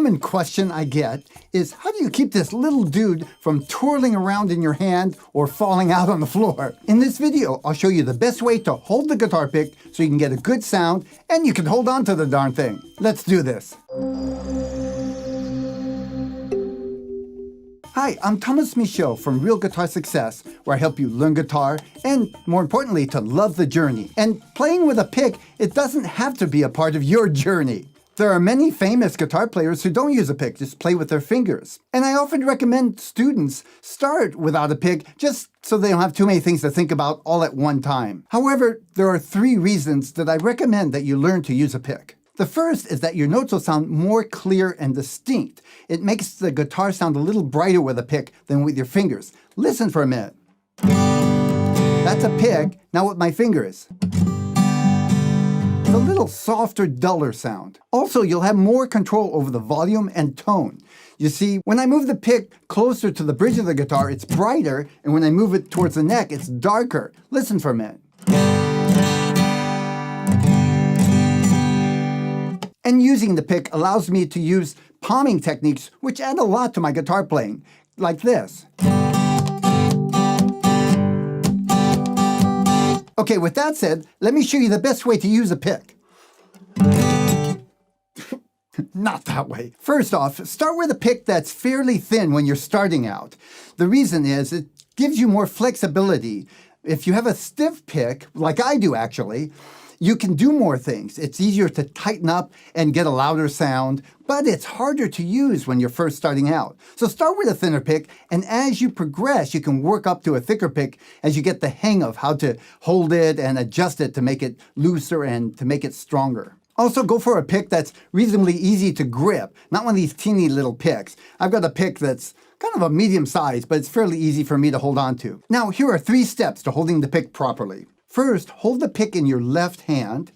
common question I get is, how do you keep this little dude from twirling around in your hand or falling out on the floor? In this video, I'll show you the best way to hold the guitar pick so you can get a good sound and you can hold on to the darn thing. Let's do this. Hi, I'm Thomas Michaud from Real Guitar Success, where I help you learn guitar and, more importantly, to love the journey. And playing with a pick, it doesn't have to be a part of your journey. There are many famous guitar players who don't use a pick, just play with their fingers. And I often recommend students start without a pick just so they don't have too many things to think about all at one time. However, there are 3 reasons that I recommend that you learn to use a pick. The first is that your notes will sound more clear and distinct. It makes the guitar sound a little brighter with a pick than with your fingers. Listen for a minute. That's a pick, now with my fingers. It's a little softer, duller sound. Also, you'll have more control over the volume and tone. You see, when I move the pick closer to the bridge of the guitar, it's brighter, and when I move it towards the neck, it's darker. Listen for a minute. And using the pick allows me to use palming techniques, which add a lot to my guitar playing, like this. Okay, with that said, let me show you the best way to use a pick. Not that way. First off, start with a pick that's fairly thin when you're starting out. The reason is it gives you more flexibility. If you have a stiff pick, like I do actually, you can do more things. It's easier to tighten up and get a louder sound, but it's harder to use when you're first starting out. So start with a thinner pick, and as you progress, you can work up to a thicker pick as you get the hang of how to hold it and adjust it to make it looser and to make it stronger. Also, go for a pick that's reasonably easy to grip, not one of these teeny little picks. I've got a pick that's kind of a medium size, but it's fairly easy for me to hold on to. Now, here are 3 steps to holding the pick properly. First, hold the pick in your left hand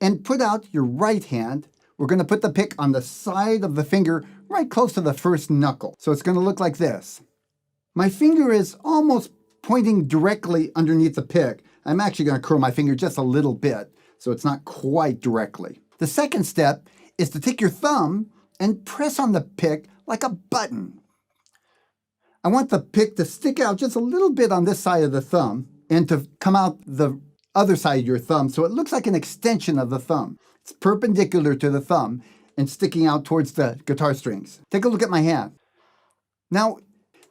and put out your right hand. We're going to put the pick on the side of the finger right close to the first knuckle. So it's going to look like this. My finger is almost pointing directly underneath the pick. I'm actually going to curl my finger just a little bit so it's not quite directly. The second step is to take your thumb and press on the pick like a button. I want the pick to stick out just a little bit on this side of the thumb and to come out the other side of your thumb so it looks like an extension of the thumb. It's perpendicular to the thumb and sticking out towards the guitar strings. Take a look at my hand. Now,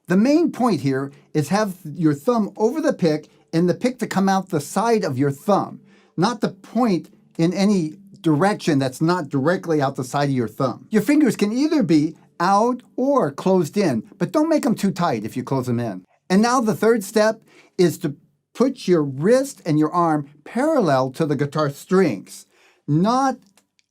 the main point here is have your thumb over the pick and the pick to come out the side of your thumb, not to point in any direction that's not directly out the side of your thumb. Your fingers can either be out or closed in, but don't make them too tight if you close them in. And now the third step is to put your wrist and your arm parallel to the guitar strings, not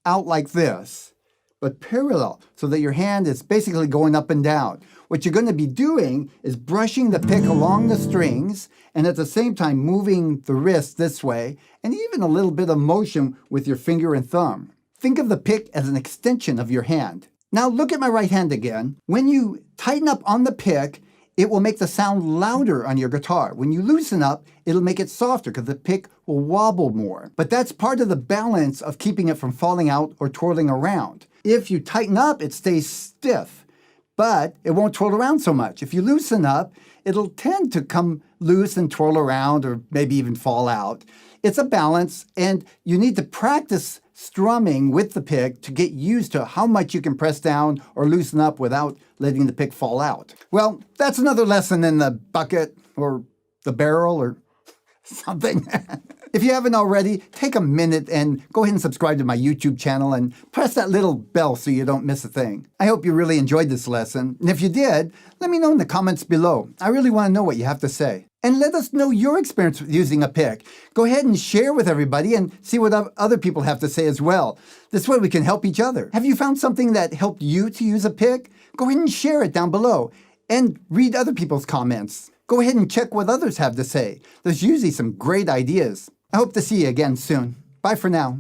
out like this, but parallel so that your hand is basically going up and down. What you're going to be doing is brushing the pick along the strings and at the same time moving the wrist this way and even a little bit of motion with your finger and thumb. Think of the pick as an extension of your hand. Now look at my right hand again. When you tighten up on the pick, it will make the sound louder on your guitar. When you loosen up, it'll make it softer because the pick will wobble more. But that's part of the balance of keeping it from falling out or twirling around. If you tighten up, it stays stiff, but it won't twirl around so much. If you loosen up, it'll tend to come loose and twirl around or maybe even fall out. It's a balance, and you need to practice strumming with the pick to get used to how much you can press down or loosen up without letting the pick fall out. Well, that's another lesson in the bucket or the barrel or something. If you haven't already, take a minute and go ahead and subscribe to my YouTube channel and press that little bell so you don't miss a thing. I hope you really enjoyed this lesson, and if you did, let me know in the comments below. I really want to know what you have to say. And let us know your experience with using a pick. Go ahead and share with everybody and see what other people have to say as well. This way we can help each other. Have you found something that helped you to use a pick? Go ahead and share it down below and read other people's comments. Go ahead and check what others have to say. There's usually some great ideas. I hope to see you again soon. Bye for now.